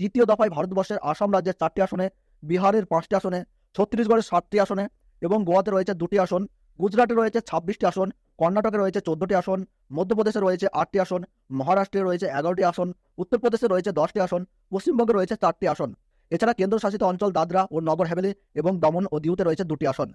তৃতীয় দফায় ভারতবর্ষের আসাম রাজ্যের 4টি আসনে, বিহারের 5টি আসনে, ছত্তিশগড়ের 7টি আসনে এবং গোয়াতে রয়েছে 2টি আসন, গুজরাটে রয়েছে 26টি আসন, কর্ণাটকে রয়েছে 14টি আসন, মধ্যপ্রদেশে রয়েছে 8টি আসন, মহারাষ্ট্রে রয়েছে 11টি আসন, উত্তরপ্রদেশে রয়েছে 10টি আসন, পশ্চিমবঙ্গে রয়েছে 4টি আসন। এছাড়া কেন্দ্রশাসিত অঞ্চল দাদরা ও নগর হাভেলি এবং দমন ও দিউতে রয়েছে 2টি আসন।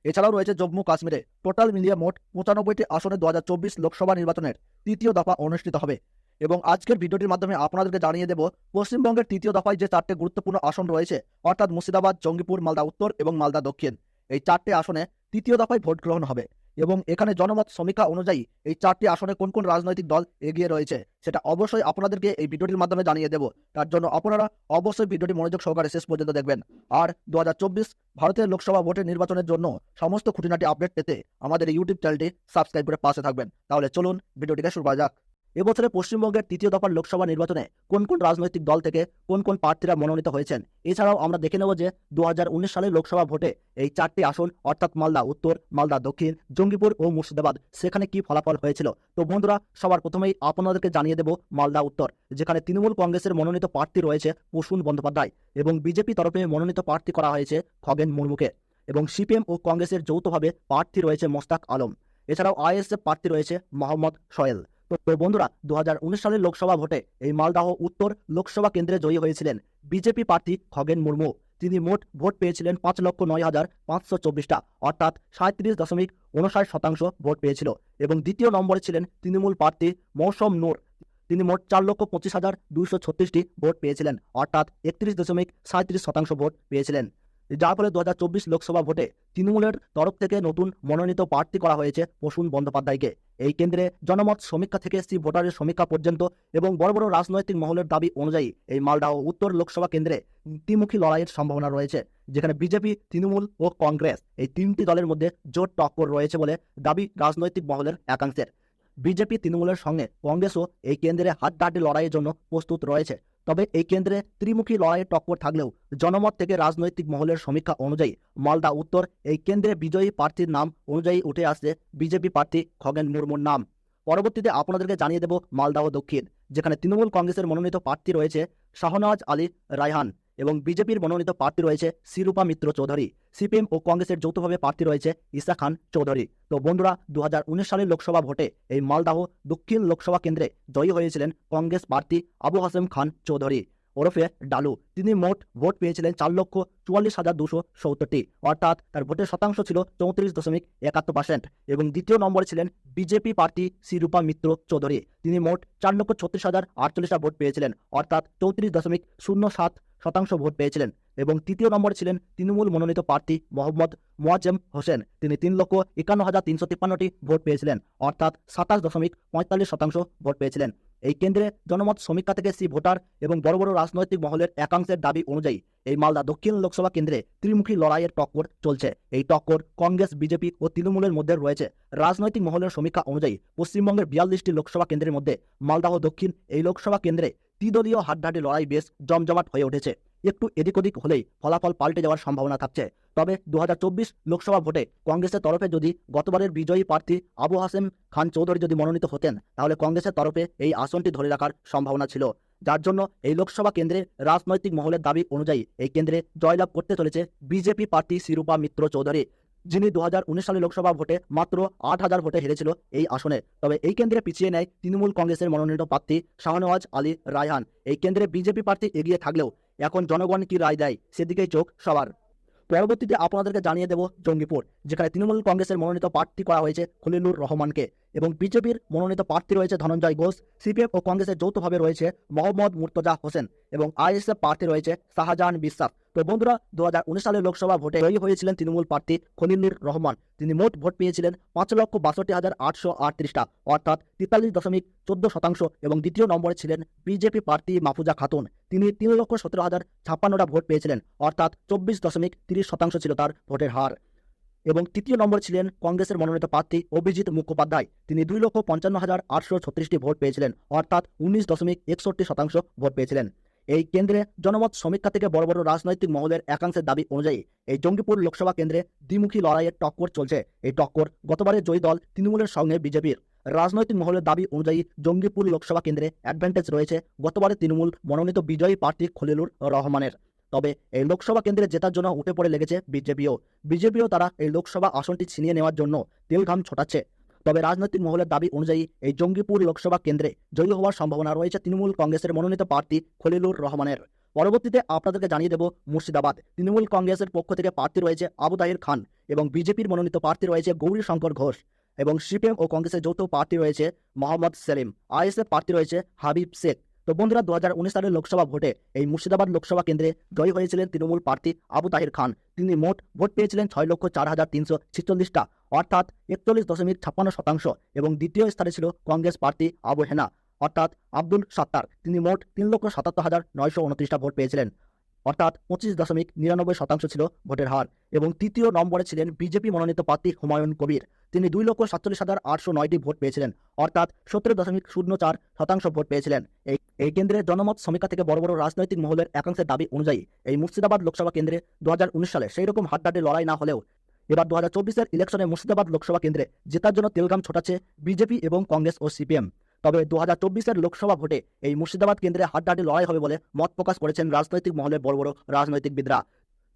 এছাড়াও রয়েছে জম্মু কাশ্মীরে। টোটাল মিলিয়ে মোট 95টি আসনে 2024 লোকসভা নির্বাচনের তৃতীয় দফা অনুষ্ঠিত হবে। এবং আজকের ভিডিওটির মাধ্যমে আপনাদেরকে জানিয়ে দেব পশ্চিমবঙ্গের তৃতীয় দফায় যে 4টে গুরুত্বপূর্ণ আসন রয়েছে, অর্থাৎ মুর্শিদাবাদ, জঙ্গিপুর, মালদা উত্তর এবং মালদা দক্ষিণ, এই 4টে আসনে তৃতীয় দফায় ভোট গ্রহণ হবে। এবং এখানে জনমত সমীক্ষা অনুযায়ী এই 4টি আসনে কোন কোন রাজনৈতিক দল এগিয়ে রয়েছে সেটা অবশ্যই আপনাদেরকে এই ভিডিওটির মাধ্যমে জানিয়ে দেব। তার জন্য আপনারা অবশ্যই ভিডিওটি মনোযোগ সহকারে শেষ পর্যন্ত দেখবেন। আর 2024 ভারতের লোকসভা ভোটের নির্বাচনের জন্য সমস্ত খুঁটিনাটি আপডেট পেতে আমাদের এই ইউটিউব চ্যানেলটি সাবস্ক্রাইব করে পাশে থাকবেন। তাহলে চলুন ভিডিওটিকে শুরু করা যাক। এবছরে পশ্চিমবঙ্গের তৃতীয় দফার লোকসভা নির্বাচনে কোন কোন রাজনৈতিক দল থেকে কোন কোন প্রার্থীরা মনোনীত হয়েছেন, এছাড়াও আমরা দেখে নেব যে 2019 সালের লোকসভা ভোটে এই 4টি আসন অর্থাৎ মালদা উত্তর, মালদা দক্ষিণ, জঙ্গিপুর ও মুর্শিদাবাদ সেখানে কি ফলাফল হয়েছিল। তো বন্ধুরা, সবার প্রথমেই আপনাদেরকে জানিয়ে দেব মালদা উত্তর, যেখানে তৃণমূল কংগ্রেসের মনোনীত প্রার্থী রয়েছে প্রসূন বন্দ্যোপাধ্যায় এবং বিজেপি তরফে মনোনীত প্রার্থী করা হয়েছে খগেন মুর্মুকে এবং সিপিএম ও কংগ্রেসের যৌথভাবে প্রার্থী রয়েছে মোস্তাক আলম। এছাড়াও আইএসএফ প্রার্থী রয়েছে মোহাম্মদ সোহেল। তো বন্ধুরা, 2019 সালের লোকসভা ভোটে এই মালদাহ উত্তর লোকসভা কেন্দ্রে জয়ী হয়েছিলেন বিজেপি প্রার্থী খগেন মুর্মু। তিনি মোট ভোট পেয়েছিলেন 5,09,524টা, অর্থাৎ 37.59% ভোট পেয়েছিল। এবং দ্বিতীয় নম্বরে ছিলেন তৃণমূল প্রার্থী মৌসম নূর। তিনি মোট 4,25,236টি ভোট পেয়েছিলেন, অর্থাৎ 31.37% ভোট পেয়েছিলেন। যার ফলে 2024 লোকসভা ভোটে তৃণমূলের তরফ থেকে নতুন মনোনীত প্রার্থী করা হয়েছে প্রসূন বন্দ্যোপাধ্যায়কে। এই কেন্দ্রে জনমত সমীক্ষা থেকে ভোটারের সমীক্ষা পর্যন্ত এবং বড় বড় রাজনৈতিক মহলের দাবি অনুযায়ী এই মালদহ উত্তর লোকসভা কেন্দ্রে দ্বিমুখী লড়াইয়ের সম্ভাবনা রয়েছে, যেখানে বিজেপি, তৃণমূল ও কংগ্রেস এই 3টি দলের মধ্যে জোট টক্কর রয়েছে বলে দাবি রাজনৈতিক মহলের একাংশের। বিজেপি, তৃণমূলের সঙ্গে কংগ্রেসও এই কেন্দ্রে হাড্ডাহাড্ডি লড়াইয়ের জন্য প্রস্তুত রয়েছে। তবে এই কেন্দ্রে ত্রিমুখী লড়াইয়ের টক্কর থাকলেও জনমত থেকে রাজনৈতিক মহলের সমীক্ষা অনুযায়ী মালদা উত্তর এই কেন্দ্রে বিজয়ী প্রার্থীর নাম অনুযায়ী উঠে আসছে বিজেপি প্রার্থী খগেন মুর্মুর নাম। পরবর্তীতে আপনাদেরকে জানিয়ে দেব মালদাহ দক্ষিণ, যেখানে তৃণমূল কংগ্রেসের মনোনীত প্রার্থী রয়েছে শাহনওয়াজ আলী রায়হান এবং বিজেপির মনোনীত প্রার্থী রয়েছে শিরূপা মিত্র চৌধুরী। সিপিএম ও কংগ্রেসের যৌথভাবে প্রার্থী রয়েছে ঈসা খান চৌধুরী। তো বন্ধুরা, 2019 সালের লোকসভা ভোটে এই মালদাহ দক্ষিণ লোকসভা কেন্দ্রে জয়ী হয়েছিলেন কংগ্রেস প্রার্থী আবু হাসেম খান চৌধুরী ওরফে ডালু। তিনি মোট ভোট পেয়েছিলেন 4,44,270টি, অর্থাৎ তার ভোটের শতাংশ ছিল 34.71%। এবং দ্বিতীয় নম্বরে ছিলেন বিজেপি প্রার্থী শিরূপা মিত্র চৌধুরী। তিনি মোট 4,36,048টা ভোট পেয়েছিলেন, অর্থাৎ 34.07% ভোট পেয়েছিলেন। এবং তৃতীয় নম্বরে ছিলেন তৃণমূল মনোনীত প্রার্থী মোহাম্মদ মোয়াজ্জেম হোসেন। তিনি 3,51,353টি ভোট পেয়েছিলেন, অর্থাৎ 27.45% ভোট পেয়েছিলেন। এই কেন্দ্রে জনমত সমীক্ষা থেকে ভোটার এবং বড় বড় রাজনৈতিক মহলের একাংশের দাবি অনুযায়ী এই মালদা দক্ষিণ লোকসভা কেন্দ্রে ত্রিমুখী লড়াইয়ের টক্কর চলছে। এই টক্কর কংগ্রেস, বিজেপি ও তৃণমূলের মধ্যে রয়েছে। রাজনৈতিক মহলের সমীক্ষা অনুযায়ী পশ্চিমবঙ্গের 42টি লোকসভা কেন্দ্রের মধ্যে মালদাহ দক্ষিণ এই লোকসভা কেন্দ্রে ত্রিদলীয় হাড্ডাহাড্ডি লড়াই বেশ জমজমাট হয়ে উঠেছে। একটু এদিক ওদিক হলেই ফলাফল পাল্টে যাওয়ার সম্ভাবনা থাকছে। তবে 2024 লোকসভা ভোটে কংগ্রেসের তরফে যদি গতবারের বিজয়ী প্রার্থী আবু হাসেম খান চৌধুরী যদি মনোনীত হতেন, তাহলে কংগ্রেসের তরফে এই আসনটি ধরে রাখার সম্ভাবনা ছিল। যার জন্য এই লোকসভা কেন্দ্রে রাজনৈতিক মহলের দাবি অনুযায়ী এই কেন্দ্রে জয়লাভ করতে চলেছে বিজেপি প্রার্থী শিরূপা মিত্র চৌধুরী, যিনি 2019 সালের লোকসভা ভোটে মাত্র 8,000 ভোটে হেরেছিল এই আসনে। তবে এই কেন্দ্রে পিছিয়ে নেয় তৃণমূল কংগ্রেসের মনোনীত প্রার্থী শাহনওয়াজ আলী রায়হান। এই কেন্দ্রে বিজেপি প্রার্থী এগিয়ে থাকলেও এখন জনগণ কি রায় দেয় সেদিকেই চোখ সবার। পরবর্তীতে আপনাদেরকে জানিয়ে দেব জঙ্গিপুর, যেখানে তৃণমূল কংগ্রেসের মনোনীত প্রার্থী করা হয়েছে খলিলুর রহমানকে এবং বিজেপির মনোনীত প্রার্থী রয়েছে ধনঞ্জয় ঘোষ। সিপিএম ও কংগ্রেসের যৌথভাবে রয়েছে মোহাম্মদ মুর্তজা হোসেন এবং আইএসএফ প্রার্থী রয়েছে শাহজাহান বিশ্বাস। তো বন্ধুরা, 2019 সালের লোকসভা ভোটে জয়ী হয়েছিলেন তৃণমূল প্রার্থী খলিলুর রহমান। তিনি মোট ভোট পেয়েছিলেন 5,62,838টা, অর্থাৎ 43.14%। এবং দ্বিতীয় নম্বরে ছিলেন বিজেপি প্রার্থী মাহফুজা খাতুন। তিনি 3,17,056টা ভোট পেয়েছিলেন, অর্থাৎ 24.30% ছিল তার ভোটের হার। এবং তৃতীয় নম্বরে ছিলেন কংগ্রেসের মনোনীত প্রার্থী অভিজিৎ মুখোপাধ্যায়। তিনি 2,55,836টি ভোট পেয়েছিলেন, অর্থাৎ 19.61% ভোট পেয়েছিলেন। এই কেন্দ্রে জনমত সমীক্ষা থেকে বড় বড় রাজনৈতিক মহলের একাংশের দাবি অনুযায়ী এই জঙ্গিপুর লোকসভা কেন্দ্রে দ্বিমুখী লড়াইয়ের টক্কর চলছে। এই টক্কর গতবারের জয়ী দল তৃণমূলের সঙ্গে বিজেপির। রাজনৈতিক মহলের দাবি অনুযায়ী জঙ্গিপুর লোকসভা কেন্দ্রে অ্যাডভান্টেজ রয়েছে গতবারে তৃণমূল মনোনীত বিজয়ী প্রার্থী খলিলুর রহমানের। তবে এই লোকসভা কেন্দ্রে জেতার জন্য উঠে পড়ে লেগেছে বিজেপিও তারা এই লোকসভা আসনটি ছিনিয়ে নেওয়ার জন্য তেলঘাম ছোটাচ্ছে। তবে রাজনৈতিক মহলের দাবি অনুযায়ী এই জঙ্গিপুর লোকসভা কেন্দ্রে জয়ী হওয়ার সম্ভাবনা রয়েছে তৃণমূল কংগ্রেসের মনোনীত প্রার্থী খলিলুর রহমানের। পরবর্তীতে আপনাদেরকে জানিয়ে দেব মুর্শিদাবাদ তৃণমূল কংগ্রেসের পক্ষ থেকে প্রার্থী রয়েছে আবু তাহির খান এবং বিজেপির মনোনীত প্রার্থী রয়েছে গৌরী শঙ্কর ঘোষ এবং সিপিএম ও কংগ্রেসের যৌথ প্রার্থী রয়েছে মোহাম্মদ সেলিম, আইএসএফ প্রার্থী রয়েছে হাবিব শেখ। তো বন্ধুরা, 2019 সালের লোকসভা ভোটে এই মুর্শিদাবাদ লোকসভা কেন্দ্রে জয়ী হয়েছিলেন তৃণমূল প্রার্থী আবু তাহির খান। তিনি মোট ভোট পেয়েছিলেন 6,04,346টা, অর্থাৎ 41.56%। এবং দ্বিতীয় স্থানে ছিল কংগ্রেস প্রার্থী আবু হেনা অর্থাৎ আব্দুল সাত্তার। তিনি মোট 3,77,929টা ভোট পেয়েছিলেন, অর্থাৎ 25.99% ছিল ভোটের হার। এবং তৃতীয় নম্বরে ছিলেন বিজেপি মনোনীত প্রার্থী হুমায়ুন কবির। তিনি 2,47,809টি ভোট পেয়েছিলেন, অর্থাৎ 17.04% ভোট পেয়েছিলেন। এই কেন্দ্রের জনমত সমীক্ষা থেকে বড় বড় রাজনৈতিক মহলের একাংশের দাবি অনুযায়ী এই মুর্শিদাবাদ লোকসভা কেন্দ্রে 2019 সালে সেই রকম হাড্ডাহাড্ডি লড়াই না হলেও এবার 2024-এর ইলেকশনে মুর্শিদাবাদ লোকসভা কেন্দ্রে জেতার জন্য তেলঘাম ছোটাচ্ছে বিজেপি এবং কংগ্রেস ও সিপিএম। তবে 2024-এর লোকসভা ভোটে এই মুর্শিদাবাদ কেন্দ্রে হাড্ডাহাড্ডি লড়াই হবে বলে মত প্রকাশ করেছেন রাজনৈতিক মহলের বড় বড় রাজনৈতিকবিদরা।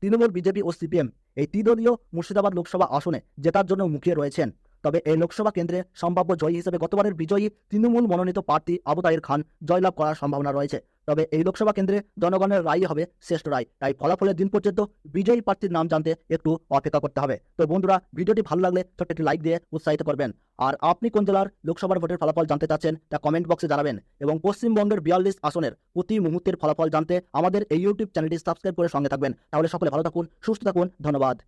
তৃণমূল, বিজেপি ও সিপিএম এই ত্রিদলীয় মুর্শিদাবাদ লোকসভা আসনে জেতার জন্য মুখিয়ে রয়েছেন। তবে এই লোকসভা কেন্দ্রে সম্ভাব্য জয়ী হিসেবে গতবারের বিজয়ী তৃণমূল মনোনীত প্রার্থী আবু তাহির খান জয়লাভ করার সম্ভাবনা রয়েছে। তবে এই লোকসভা কেন্দ্রে জনগণের রায় হবে শ্রেষ্ঠ রায়, তাই ফলাফলের দিন পর্যন্ত বিজয়ী প্রার্থীর নাম জানতে একটু অপেক্ষা করতে হবে। তো বন্ধুরা, ভিডিওটি ভালো লাগলে ছোট্ট একটি লাইক দিয়ে উৎসাহিত করবেন। আর আপনি কোন জেলার লোকসভার ভোটের ফলাফল জানতে চাচ্ছেন তা কমেন্ট বক্সে জানাবেন। এবং পশ্চিমবঙ্গের 42 আসনের প্রতি মুহূর্তের ফলাফল জানতে আমাদের এই ইউটিউব চ্যানেলটি সাবস্ক্রাইব করে সঙ্গে থাকবেন। তাহলে সকলে ভালো থাকুন, সুস্থ থাকুন। ধন্যবাদ।